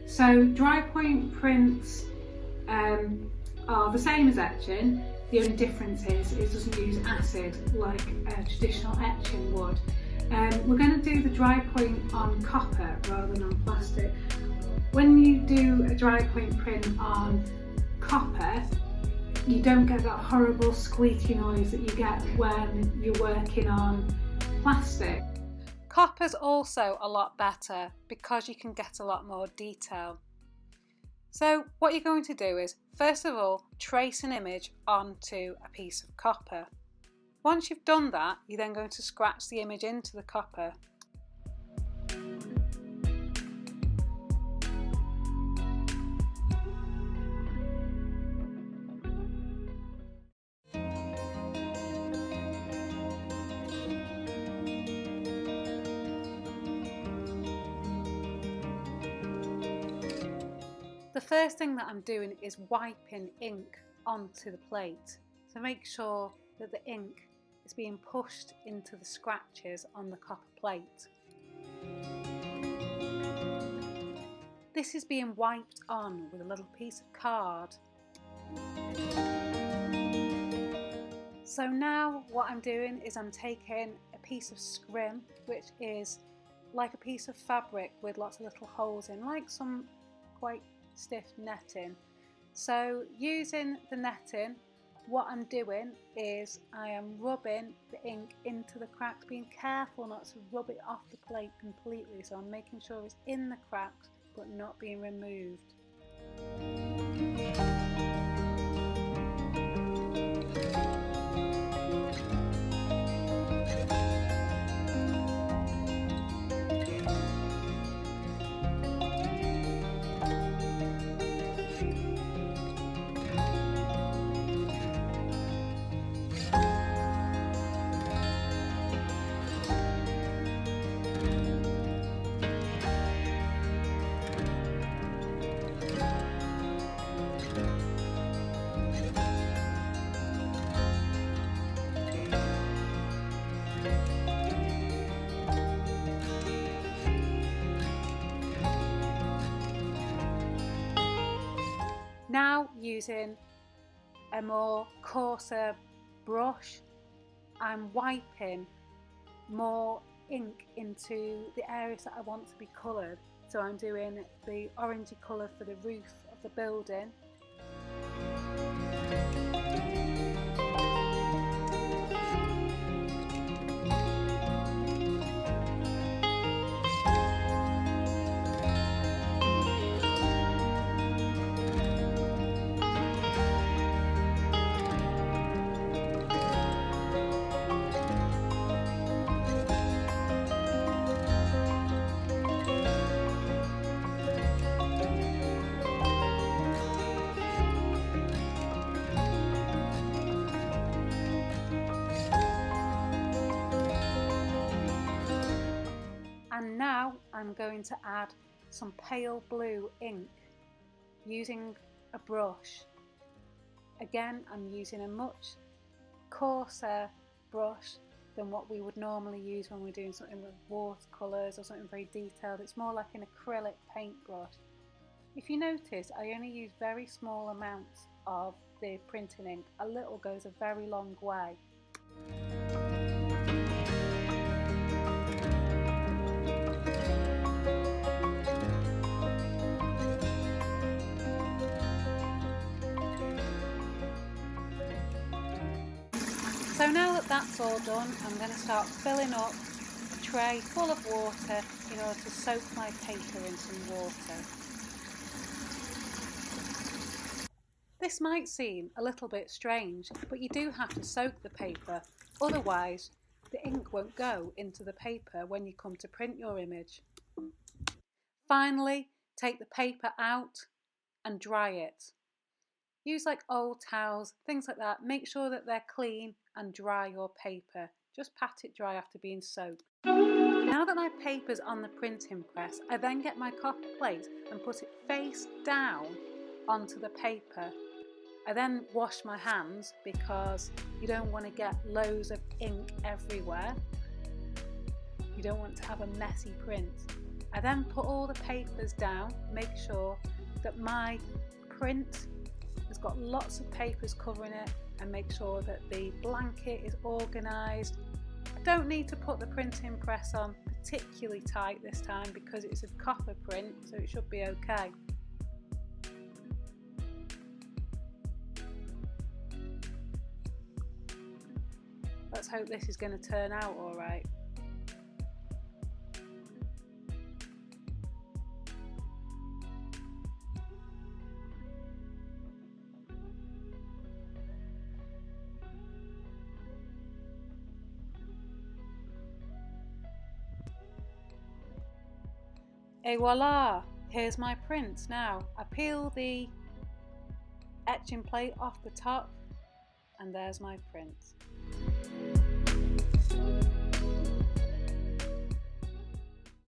So Drypoint prints are the same as etching. The only difference is it doesn't use acid like a traditional etching would. We're going to do the Drypoint on copper rather than on plastic. When you do a Drypoint print on copper, you don't get that horrible squeaky noise that you get when you're working on plastic. Copper's also a lot better because you can get a lot more detail. So what you're going to do is, first of all, trace an image onto a piece of copper. Once you've done that, you're then going to scratch the image into the copper. The first thing that I'm doing is wiping ink onto the plate to make sure that the ink is being pushed into the scratches on the copper plate. This is being wiped on with a little piece of card. So now what I'm doing is I'm taking a piece of scrim, which is like a piece of fabric with lots of little holes in, like some quite stiff netting. So using the netting, what I'm doing is I am rubbing the ink into the cracks, being careful not to rub it off the plate completely, so I'm making sure it's in the cracks but not being removed. Now using a more coarser brush, I'm wiping more ink into the areas that I want to be coloured. So I'm doing the orangey colour for the roof of the building. And now I'm going to add some pale blue ink using a brush. Again, I'm using a much coarser brush than what we would normally use when we're doing something with watercolours or something very detailed. It's more like an acrylic paintbrush. If you notice, I only use very small amounts of the printing ink. A little goes a very long way. So now that that's all done, I'm going to start filling up a tray full of water in order to soak my paper in some water. This might seem a little bit strange, but you do have to soak the paper, otherwise the ink won't go into the paper when you come to print your image. Finally, take the paper out and dry it. Use like old towels, things like that. Make sure that they're clean and dry your paper. Just pat it dry after being soaked. Now that my paper's on the printing press, I then get my copper plate and put it face down onto the paper. I then wash my hands because you don't want to get loads of ink everywhere. You don't want to have a messy print. I then put all the papers down, make sure that my print has got lots of papers covering it, and make sure that the blanket is organised. I don't need to put the printing press on particularly tight this time because it's a copper print, so it should be okay. Let's hope this is going to turn out all right. Et voila! Here's my print. Now I peel the etching plate off the top and there's my print.